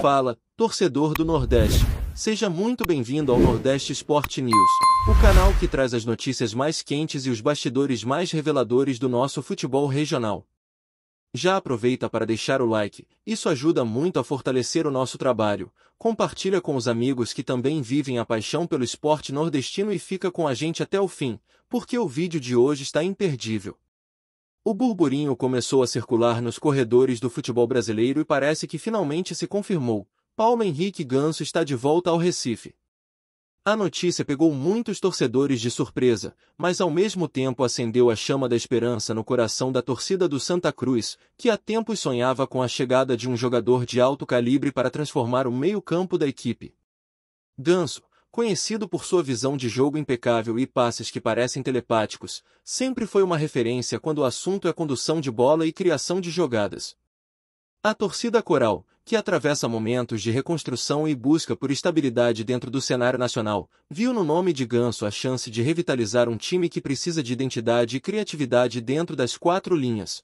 Fala, torcedor do Nordeste. Seja muito bem-vindo ao Nordeste Sport News, o canal que traz as notícias mais quentes e os bastidores mais reveladores do nosso futebol regional. Já aproveita para deixar o like, isso ajuda muito a fortalecer o nosso trabalho. Compartilha com os amigos que também vivem a paixão pelo esporte nordestino e fica com a gente até o fim, porque o vídeo de hoje está imperdível. O burburinho começou a circular nos corredores do futebol brasileiro e parece que finalmente se confirmou. Paulo Henrique Ganso está de volta ao Recife. A notícia pegou muitos torcedores de surpresa, mas ao mesmo tempo acendeu a chama da esperança no coração da torcida do Santa Cruz, que há tempos sonhava com a chegada de um jogador de alto calibre para transformar o meio-campo da equipe. Ganso, conhecido por sua visão de jogo impecável e passes que parecem telepáticos, sempre foi uma referência quando o assunto é condução de bola e criação de jogadas. A torcida coral, que atravessa momentos de reconstrução e busca por estabilidade dentro do cenário nacional, viu no nome de Ganso a chance de revitalizar um time que precisa de identidade e criatividade dentro das quatro linhas.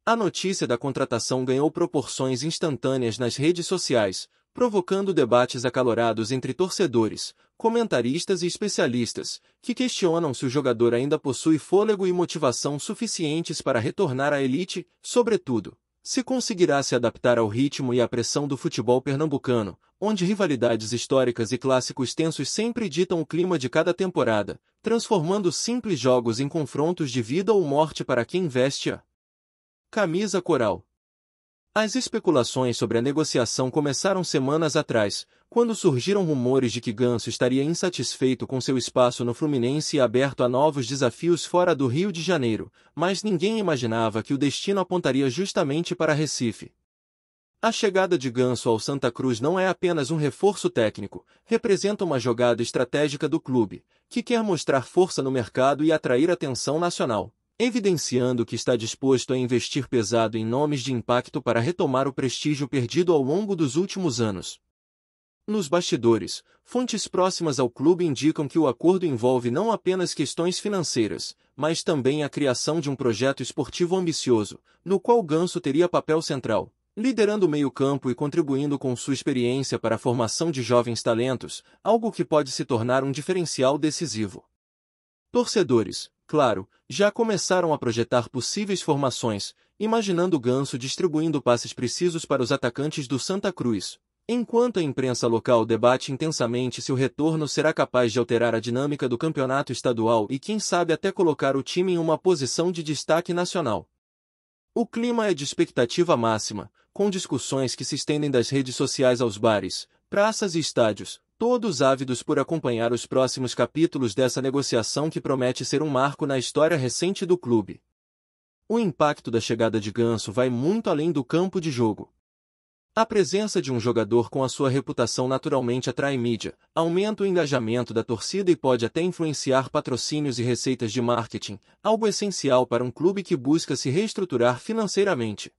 A notícia da contratação ganhou proporções instantâneas nas redes sociais, provocando debates acalorados entre torcedores, comentaristas e especialistas, que questionam se o jogador ainda possui fôlego e motivação suficientes para retornar à elite, sobretudo, se conseguirá se adaptar ao ritmo e à pressão do futebol pernambucano, onde rivalidades históricas e clássicos tensos sempre ditam o clima de cada temporada, transformando simples jogos em confrontos de vida ou morte para quem veste a camisa coral. As especulações sobre a negociação começaram semanas atrás, quando surgiram rumores de que Ganso estaria insatisfeito com seu espaço no Fluminense e aberto a novos desafios fora do Rio de Janeiro, mas ninguém imaginava que o destino apontaria justamente para Recife. A chegada de Ganso ao Santa Cruz não é apenas um reforço técnico, representa uma jogada estratégica do clube, que quer mostrar força no mercado e atrair atenção nacional, evidenciando que está disposto a investir pesado em nomes de impacto para retomar o prestígio perdido ao longo dos últimos anos. Nos bastidores, fontes próximas ao clube indicam que o acordo envolve não apenas questões financeiras, mas também a criação de um projeto esportivo ambicioso, no qual Ganso teria papel central, liderando o meio-campo e contribuindo com sua experiência para a formação de jovens talentos, algo que pode se tornar um diferencial decisivo. Torcedores, claro, já começaram a projetar possíveis formações, imaginando Ganso distribuindo passes precisos para os atacantes do Santa Cruz, enquanto a imprensa local debate intensamente se o retorno será capaz de alterar a dinâmica do campeonato estadual e quem sabe até colocar o time em uma posição de destaque nacional. O clima é de expectativa máxima, com discussões que se estendem das redes sociais aos bares, praças e estádios, todos ávidos por acompanhar os próximos capítulos dessa negociação que promete ser um marco na história recente do clube. O impacto da chegada de Ganso vai muito além do campo de jogo. A presença de um jogador com a sua reputação naturalmente atrai mídia, aumenta o engajamento da torcida e pode até influenciar patrocínios e receitas de marketing, algo essencial para um clube que busca se reestruturar financeiramente.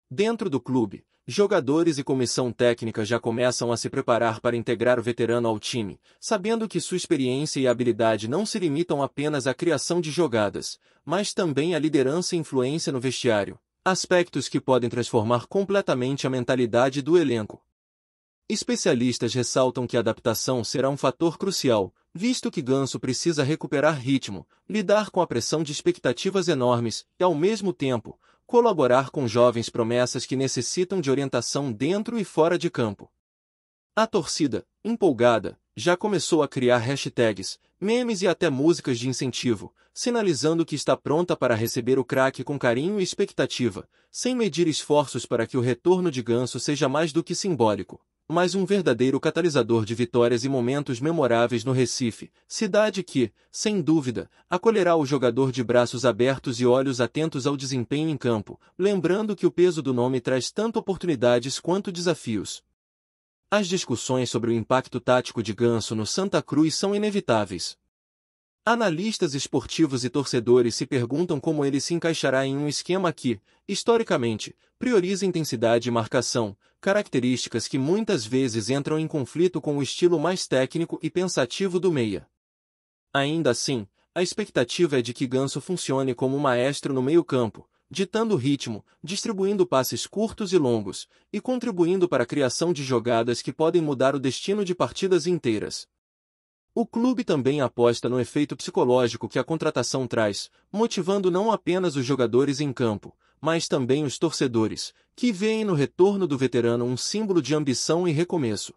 Dentro do clube, jogadores e comissão técnica já começam a se preparar para integrar o veterano ao time, sabendo que sua experiência e habilidade não se limitam apenas à criação de jogadas, mas também à liderança e influência no vestiário, aspectos que podem transformar completamente a mentalidade do elenco. Especialistas ressaltam que a adaptação será um fator crucial, visto que Ganso precisa recuperar ritmo, lidar com a pressão de expectativas enormes e, ao mesmo tempo, colaborar com jovens promessas que necessitam de orientação dentro e fora de campo. A torcida, empolgada, já começou a criar hashtags, memes e até músicas de incentivo, sinalizando que está pronta para receber o craque com carinho e expectativa, sem medir esforços para que o retorno de Ganso seja mais do que simbólico, mas um verdadeiro catalisador de vitórias e momentos memoráveis no Recife, cidade que, sem dúvida, acolherá o jogador de braços abertos e olhos atentos ao desempenho em campo, lembrando que o peso do nome traz tanto oportunidades quanto desafios. As discussões sobre o impacto tático de Ganso no Santa Cruz são inevitáveis. Analistas esportivos e torcedores se perguntam como ele se encaixará em um esquema que, historicamente, prioriza intensidade e marcação, características que muitas vezes entram em conflito com o estilo mais técnico e pensativo do meia. Ainda assim, a expectativa é de que Ganso funcione como um maestro no meio-campo, ditando o ritmo, distribuindo passes curtos e longos, e contribuindo para a criação de jogadas que podem mudar o destino de partidas inteiras. O clube também aposta no efeito psicológico que a contratação traz, motivando não apenas os jogadores em campo, mas também os torcedores, que veem no retorno do veterano um símbolo de ambição e recomeço.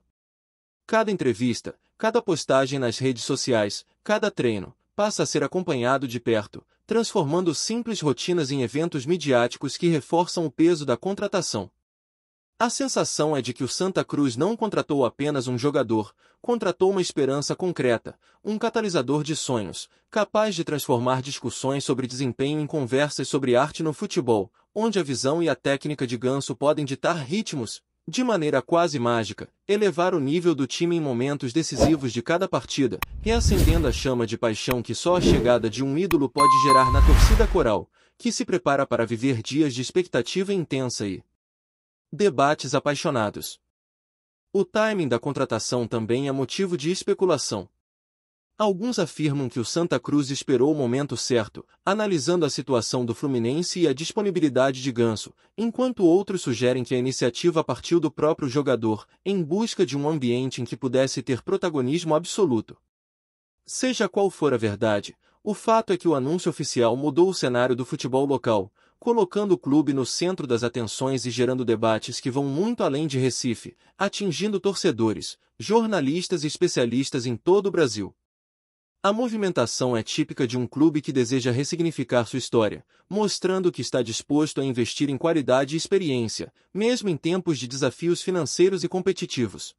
Cada entrevista, cada postagem nas redes sociais, cada treino, passa a ser acompanhado de perto, transformando simples rotinas em eventos midiáticos que reforçam o peso da contratação. A sensação é de que o Santa Cruz não contratou apenas um jogador, contratou uma esperança concreta, um catalisador de sonhos, capaz de transformar discussões sobre desempenho em conversas sobre arte no futebol, onde a visão e a técnica de Ganso podem ditar ritmos, de maneira quase mágica, elevar o nível do time em momentos decisivos de cada partida, reacendendo a chama de paixão que só a chegada de um ídolo pode gerar na torcida coral, que se prepara para viver dias de expectativa intensa e debates apaixonados. O timing da contratação também é motivo de especulação. Alguns afirmam que o Santa Cruz esperou o momento certo, analisando a situação do Fluminense e a disponibilidade de Ganso, enquanto outros sugerem que a iniciativa partiu do próprio jogador, em busca de um ambiente em que pudesse ter protagonismo absoluto. Seja qual for a verdade, o fato é que o anúncio oficial mudou o cenário do futebol local, colocando o clube no centro das atenções e gerando debates que vão muito além de Recife, atingindo torcedores, jornalistas e especialistas em todo o Brasil. A movimentação é típica de um clube que deseja ressignificar sua história, mostrando que está disposto a investir em qualidade e experiência, mesmo em tempos de desafios financeiros e competitivos.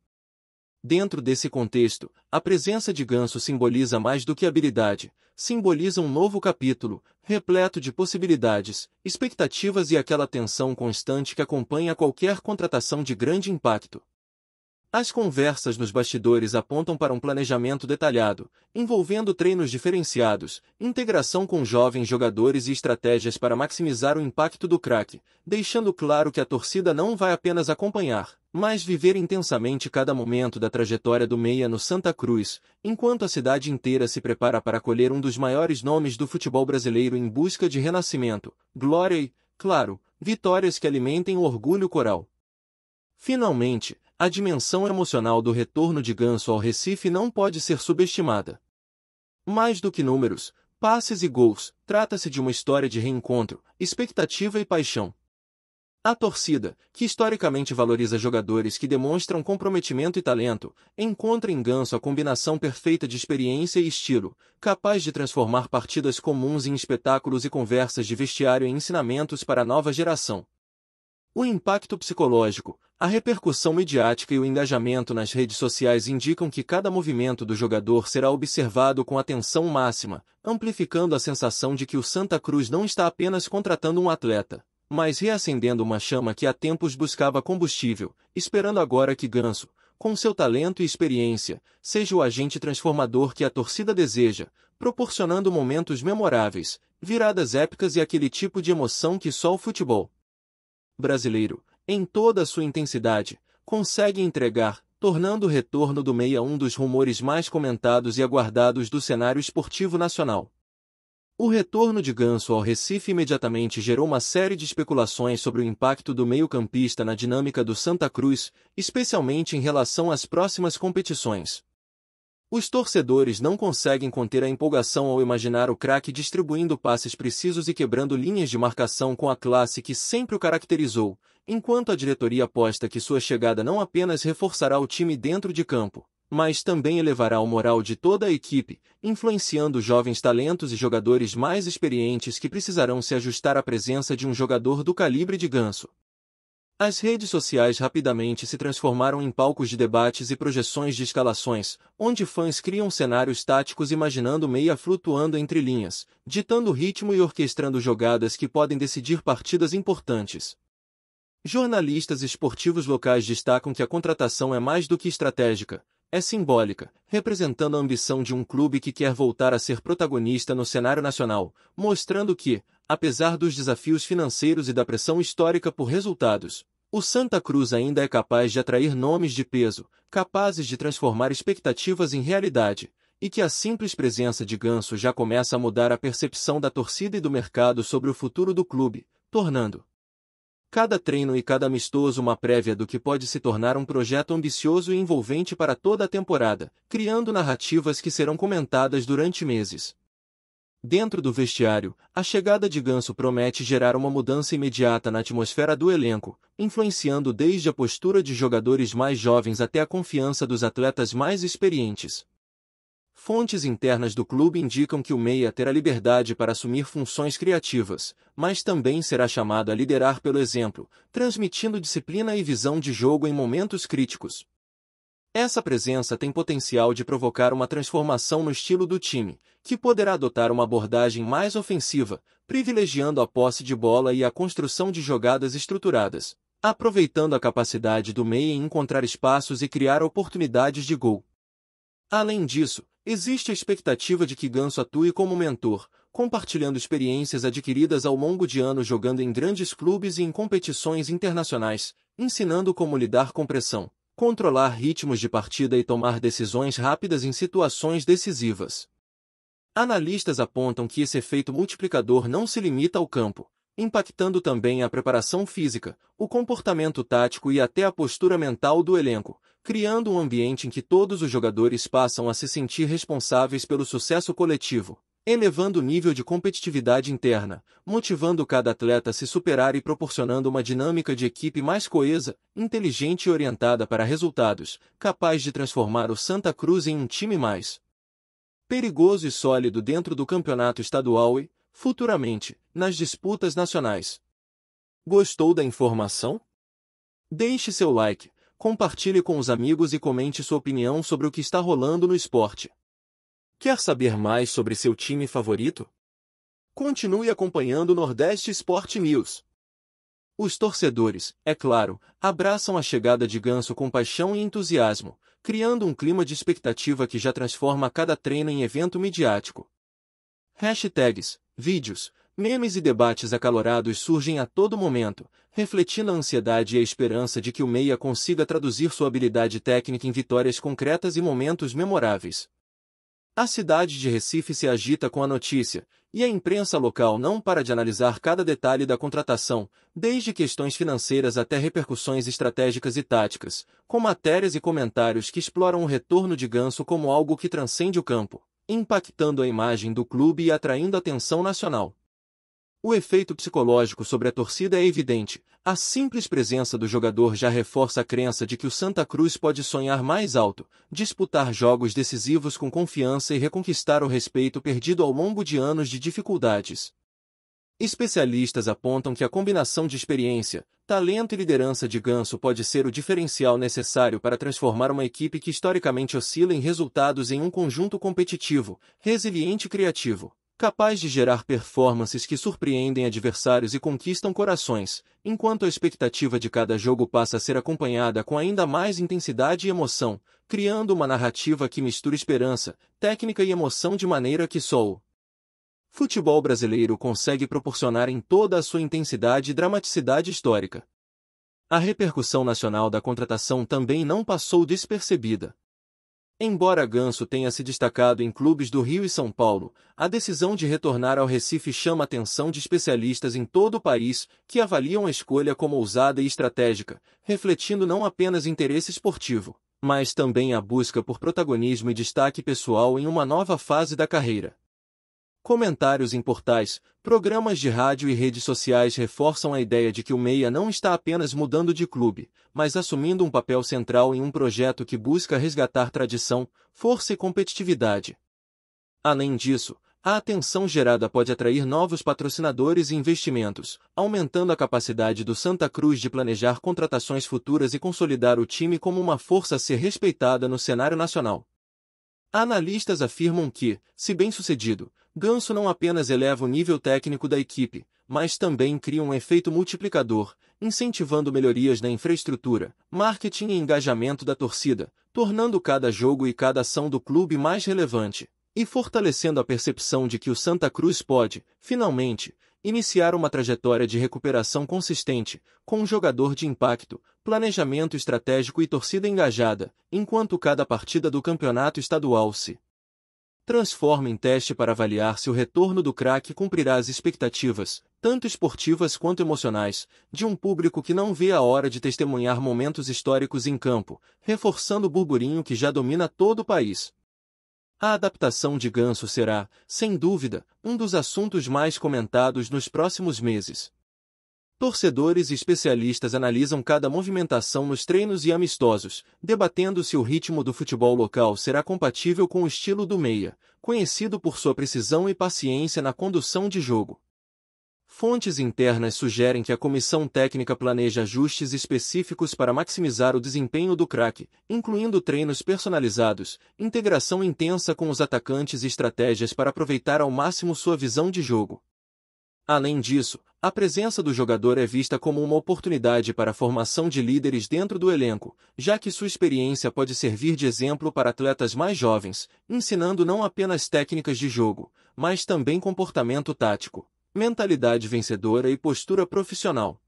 Dentro desse contexto, a presença de Ganso simboliza mais do que habilidade, simboliza um novo capítulo, repleto de possibilidades, expectativas e aquela tensão constante que acompanha qualquer contratação de grande impacto. As conversas nos bastidores apontam para um planejamento detalhado, envolvendo treinos diferenciados, integração com jovens jogadores e estratégias para maximizar o impacto do craque, deixando claro que a torcida não vai apenas acompanhar, mas viver intensamente cada momento da trajetória do meia no Santa Cruz, enquanto a cidade inteira se prepara para acolher um dos maiores nomes do futebol brasileiro em busca de renascimento, glória e, claro, vitórias que alimentem o orgulho coral. Finalmente, a dimensão emocional do retorno de Ganso ao Recife não pode ser subestimada. Mais do que números, passes e gols, trata-se de uma história de reencontro, expectativa e paixão. A torcida, que historicamente valoriza jogadores que demonstram comprometimento e talento, encontra em Ganso a combinação perfeita de experiência e estilo, capaz de transformar partidas comuns em espetáculos e conversas de vestiário em ensinamentos para a nova geração. O impacto psicológico, a repercussão midiática e o engajamento nas redes sociais indicam que cada movimento do jogador será observado com atenção máxima, amplificando a sensação de que o Santa Cruz não está apenas contratando um atleta, mas reacendendo uma chama que há tempos buscava combustível, esperando agora que Ganso, com seu talento e experiência, seja o agente transformador que a torcida deseja, proporcionando momentos memoráveis, viradas épicas e aquele tipo de emoção que só o futebol brasileiro, em toda a sua intensidade, consegue entregar, tornando o retorno do meia um dos rumores mais comentados e aguardados do cenário esportivo nacional. O retorno de Ganso ao Recife imediatamente gerou uma série de especulações sobre o impacto do meio-campista na dinâmica do Santa Cruz, especialmente em relação às próximas competições. Os torcedores não conseguem conter a empolgação ao imaginar o craque distribuindo passes precisos e quebrando linhas de marcação com a classe que sempre o caracterizou, enquanto a diretoria aposta que sua chegada não apenas reforçará o time dentro de campo, mas também elevará o moral de toda a equipe, influenciando jovens talentos e jogadores mais experientes que precisarão se ajustar à presença de um jogador do calibre de Ganso. As redes sociais rapidamente se transformaram em palcos de debates e projeções de escalações, onde fãs criam cenários táticos imaginando o meia flutuando entre linhas, ditando ritmo e orquestrando jogadas que podem decidir partidas importantes. Jornalistas esportivos locais destacam que a contratação é mais do que estratégica, é simbólica, representando a ambição de um clube que quer voltar a ser protagonista no cenário nacional, mostrando que, apesar dos desafios financeiros e da pressão histórica por resultados, o Santa Cruz ainda é capaz de atrair nomes de peso, capazes de transformar expectativas em realidade, e que a simples presença de Ganso já começa a mudar a percepção da torcida e do mercado sobre o futuro do clube, tornando cada treino e cada amistoso uma prévia do que pode se tornar um projeto ambicioso e envolvente para toda a temporada, criando narrativas que serão comentadas durante meses. Dentro do vestiário, a chegada de Ganso promete gerar uma mudança imediata na atmosfera do elenco, influenciando desde a postura de jogadores mais jovens até a confiança dos atletas mais experientes. Fontes internas do clube indicam que o meia terá liberdade para assumir funções criativas, mas também será chamado a liderar pelo exemplo, transmitindo disciplina e visão de jogo em momentos críticos. Essa presença tem potencial de provocar uma transformação no estilo do time, que poderá adotar uma abordagem mais ofensiva, privilegiando a posse de bola e a construção de jogadas estruturadas, aproveitando a capacidade do meia em encontrar espaços e criar oportunidades de gol. Além disso, existe a expectativa de que Ganso atue como mentor, compartilhando experiências adquiridas ao longo de anos jogando em grandes clubes e em competições internacionais, ensinando como lidar com pressão, controlar ritmos de partida e tomar decisões rápidas em situações decisivas. Analistas apontam que esse efeito multiplicador não se limita ao campo, impactando também a preparação física, o comportamento tático e até a postura mental do elenco, criando um ambiente em que todos os jogadores passam a se sentir responsáveis pelo sucesso coletivo, elevando o nível de competitividade interna, motivando cada atleta a se superar e proporcionando uma dinâmica de equipe mais coesa, inteligente e orientada para resultados, capaz de transformar o Santa Cruz em um time mais perigoso e sólido dentro do campeonato estadual e, futuramente, nas disputas nacionais. Gostou da informação? Deixe seu like, compartilhe com os amigos e comente sua opinião sobre o que está rolando no esporte. Quer saber mais sobre seu time favorito? Continue acompanhando o Nordeste Sport News. Os torcedores, é claro, abraçam a chegada de Ganso com paixão e entusiasmo, criando um clima de expectativa que já transforma cada treino em evento midiático. Hashtags, vídeos, memes e debates acalorados surgem a todo momento, refletindo a ansiedade e a esperança de que o meia consiga traduzir sua habilidade técnica em vitórias concretas e momentos memoráveis. A cidade de Recife se agita com a notícia, e a imprensa local não para de analisar cada detalhe da contratação, desde questões financeiras até repercussões estratégicas e táticas, com matérias e comentários que exploram o retorno de Ganso como algo que transcende o campo, impactando a imagem do clube e atraindo atenção nacional. O efeito psicológico sobre a torcida é evidente. A simples presença do jogador já reforça a crença de que o Santa Cruz pode sonhar mais alto, disputar jogos decisivos com confiança e reconquistar o respeito perdido ao longo de anos de dificuldades. Especialistas apontam que a combinação de experiência, talento e liderança de Ganso pode ser o diferencial necessário para transformar uma equipe que historicamente oscila em resultados em um conjunto competitivo, resiliente e criativo, capaz de gerar performances que surpreendem adversários e conquistam corações, enquanto a expectativa de cada jogo passa a ser acompanhada com ainda mais intensidade e emoção, criando uma narrativa que mistura esperança, técnica e emoção de maneira que só o futebol brasileiro consegue proporcionar em toda a sua intensidade e dramaticidade histórica. A repercussão nacional da contratação também não passou despercebida. Embora Ganso tenha se destacado em clubes do Rio e São Paulo, a decisão de retornar ao Recife chama a atenção de especialistas em todo o país, que avaliam a escolha como ousada e estratégica, refletindo não apenas interesse esportivo, mas também a busca por protagonismo e destaque pessoal em uma nova fase da carreira. Comentários em portais, programas de rádio e redes sociais reforçam a ideia de que o meia não está apenas mudando de clube, mas assumindo um papel central em um projeto que busca resgatar tradição, força e competitividade. Além disso, a atenção gerada pode atrair novos patrocinadores e investimentos, aumentando a capacidade do Santa Cruz de planejar contratações futuras e consolidar o time como uma força a ser respeitada no cenário nacional. Analistas afirmam que, se bem-sucedido, Ganso não apenas eleva o nível técnico da equipe, mas também cria um efeito multiplicador, incentivando melhorias na infraestrutura, marketing e engajamento da torcida, tornando cada jogo e cada ação do clube mais relevante, e fortalecendo a percepção de que o Santa Cruz pode, finalmente, iniciar uma trajetória de recuperação consistente, com um jogador de impacto, planejamento estratégico e torcida engajada, enquanto cada partida do campeonato estadual se transforma em teste para avaliar se o retorno do craque cumprirá as expectativas, tanto esportivas quanto emocionais, de um público que não vê a hora de testemunhar momentos históricos em campo, reforçando o burburinho que já domina todo o país. A adaptação de Ganso será, sem dúvida, um dos assuntos mais comentados nos próximos meses. Torcedores e especialistas analisam cada movimentação nos treinos e amistosos, debatendo se o ritmo do futebol local será compatível com o estilo do meia, conhecido por sua precisão e paciência na condução de jogo. Fontes internas sugerem que a comissão técnica planeja ajustes específicos para maximizar o desempenho do craque, incluindo treinos personalizados, integração intensa com os atacantes e estratégias para aproveitar ao máximo sua visão de jogo. Além disso, a presença do jogador é vista como uma oportunidade para a formação de líderes dentro do elenco, já que sua experiência pode servir de exemplo para atletas mais jovens, ensinando não apenas técnicas de jogo, mas também comportamento tático, mentalidade vencedora e postura profissional.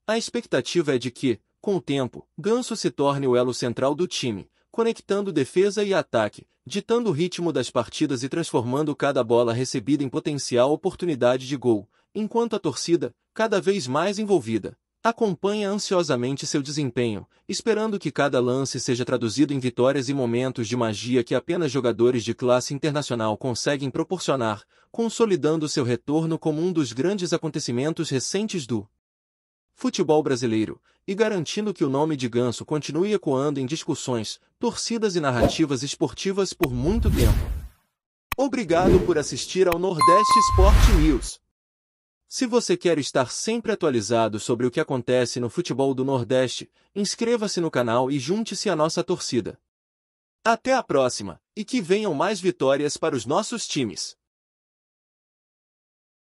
A expectativa é de que, com o tempo, Ganso se torne o elo central do time, conectando defesa e ataque, ditando o ritmo das partidas e transformando cada bola recebida em potencial oportunidade de gol, enquanto a torcida, cada vez mais envolvida, acompanha ansiosamente seu desempenho, esperando que cada lance seja traduzido em vitórias e momentos de magia que apenas jogadores de classe internacional conseguem proporcionar, consolidando seu retorno como um dos grandes acontecimentos recentes do futebol brasileiro, e garantindo que o nome de Ganso continue ecoando em discussões, torcidas e narrativas esportivas por muito tempo. Obrigado por assistir ao Nordeste Sport News. Se você quer estar sempre atualizado sobre o que acontece no futebol do Nordeste, inscreva-se no canal e junte-se à nossa torcida. Até a próxima, e que venham mais vitórias para os nossos times!